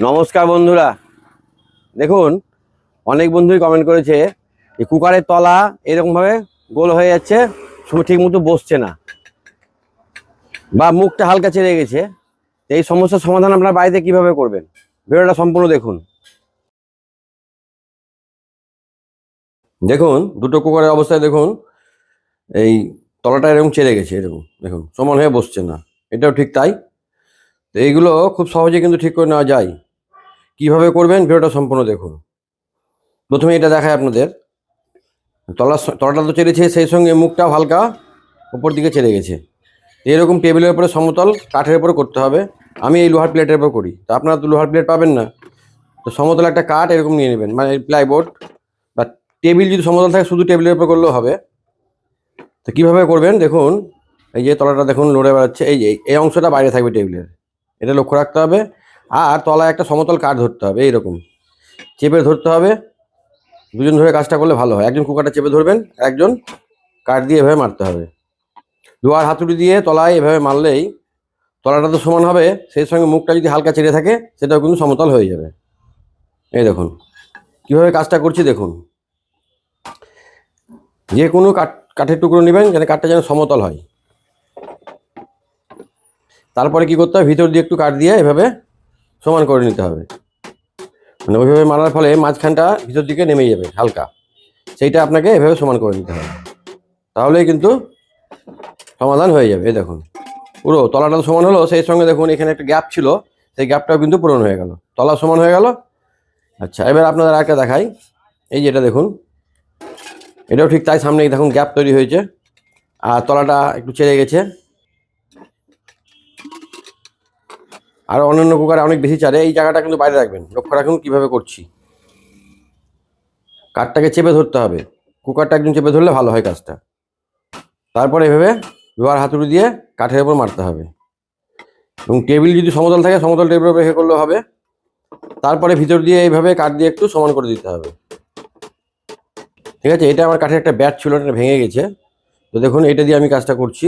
নমস্কার বন্ধুরা, দেখুন অনেক বন্ধুই কমেন্ট করেছে এই কুকারের তলা এরকমভাবে গোল হয়ে যাচ্ছে, ঠিক মতো বসছে না বা মুখটা হালকা ছেড়ে গেছে। এই সমস্যার সমাধান আপনার বাড়িতে কিভাবে করবেন, ভিডিওটা সম্পূর্ণ দেখুন। দেখুন দুটো কুকারের অবস্থায় দেখুন, এই তলাটা এরকম ছেড়ে গেছে, এরকম দেখুন সমান হয়ে বসছে না। এটাও ঠিক তাই। তো এইগুলো খুব সহজে কিন্তু ঠিক করে নেওয়া যায়। কিভাবে করবেন ভিডিওটা সম্পূর্ণ দেখুন। প্রথমে এটা দেখায় আপনাদের, তলাটা তো চেড়েছে, সেই সঙ্গে মুখটাও হালকা উপর দিকে চেড়ে গেছে। এরকম টেবিলের উপরে সমতল কাঠের উপরে করতে হবে। আমি এই লোহার প্লেটের উপর করি, তো আপনারা তো লোহার প্লেট পাবেন না, তো সমতল একটা কাঠ এরকম নিয়ে নেবেন, মানে প্লাইবোর্ড বা টেবিল যদি সমতল থাকে শুধু টেবিলের উপর করলেও হবে। তো কীভাবে করবেন দেখুন, এই যে তলাটা দেখুন লড়ে বেড়াচ্ছে, এই অংশটা বাইরে থাকবে টেবিলের, এটা লক্ষ্য রাখতে হবে। আর তলায় একটা সমতল কাঠ ধরতে হবে, এইরকম চেপে ধরতে হবে। দুজন ধরে কাজটা করলে ভালো হয়। একজন কুকারটা চেপে ধরবেন, একজন কাঠ দিয়ে এভাবে মারতে হবে। লোহার হাতুড়ি দিয়ে তলায় এভাবে মারলেই তলাটা তো সমান হবে, সেই সঙ্গে মুখটা যদি হালকা ছেড়ে থাকে সেটাও কিন্তু সমতল হয়ে যাবে। এই দেখুন কীভাবে কাজটা করছি দেখুন। যে কোনো কাঠের টুকরো নেবেন, যেন কাঠটা যেন সমতল হয়। তারপরে কি করতে হবে, ভিতর দিয়ে একটু কাঠ দিয়ে এভাবে সমান করে নিতে হবে। মানে ওইভাবে মারার ফলে মাঝখানটা ভিতর দিকে নেমে যাবে হালকা, সেইটা আপনাকে এভাবে সমান করে নিতে হবে, তাহলেই কিন্তু সমাধান হয়ে যাবে। এই দেখুন পুরো তলাটা সমান হলো, সেই সঙ্গে দেখুন এখানে একটা গ্যাপ ছিল, সেই গ্যাপটাও কিন্তু পূরণ হয়ে গেল, তলা সমান হয়ে গেল। আচ্ছা, এবার আপনাদের আরেকটা দেখাই। এই যেটা দেখুন, এটাও ঠিক তাই, সামনে দেখুন গ্যাপ তৈরি হয়েছে আর তলাটা একটু ছেড়ে গেছে। আর অন্যান্য কুকারে অনেক বেশি চারে, এই জায়গাটা কিন্তু বাইরে রাখবেন। লক্ষ্য রাখুন কীভাবে করছি। কাঠটাকে চেপে ধরতে হবে, কুকারটা একদম চেপে ধরলে ভালো হয় কাজটা। তারপরে এভাবে লোহার হাতুড়ি দিয়ে কাঠের উপর মারতে হবে, এবং টেবিল যদি সমতল থাকে সমতল টেবিলের উপর রেখে করলেও হবে। তারপরে ভিতর দিয়ে এইভাবে কাঠ দিয়ে একটু সমান করে দিতে হবে। ঠিক আছে, এটা আমার কাঠের একটা ব্যাট ছিল, এটা ভেঙে গেছে। তো দেখুন এটা দিয়ে আমি কাজটা করছি।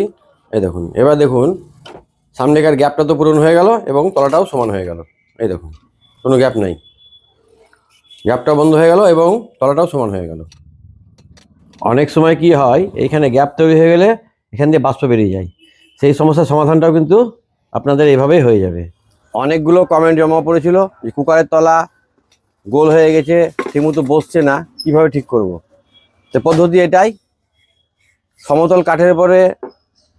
এই দেখুন, এবার দেখুন সামনেকার গ্যাপটা তো পূরণ হয়ে গেল এবং তলাটাও সমান হয়ে গেল। এই দেখুন কোনো গ্যাপ নেই, গ্যাপটা বন্ধ হয়ে গেল এবং তলাটাও সমান হয়ে গেল। অনেক সময় কি হয়, এইখানে গ্যাপ তৈরি হয়ে গেলে এখান দিয়ে বাষ্প বেরিয়ে যায়, সেই সমস্যার সমাধানটাও কিন্তু আপনাদের এভাবেই হয়ে যাবে। অনেকগুলো কমেন্ট জমা পড়েছিল যে কুকারের তলা গোল হয়ে গেছে, ঠিকমতো বসছে না, কিভাবে ঠিক করব। তো পদ্ধতি এটাই, সমতল কাঠের উপরে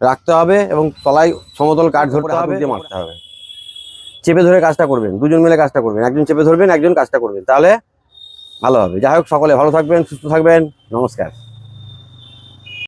রাখতে হবে এবং তলায় সমতল কাঠ ধরতে হবে, দিয়ে মারতে হবে। চেপে ধরে কাজটা করবেন, দুজন মিলে কাজটা করবেন, একজন চেপে ধরবেন একজন কাজটা করবেন, তাহলে ভালো হবে। যাই হোক, সকলে ভালো থাকবেন, সুস্থ থাকবেন, নমস্কার।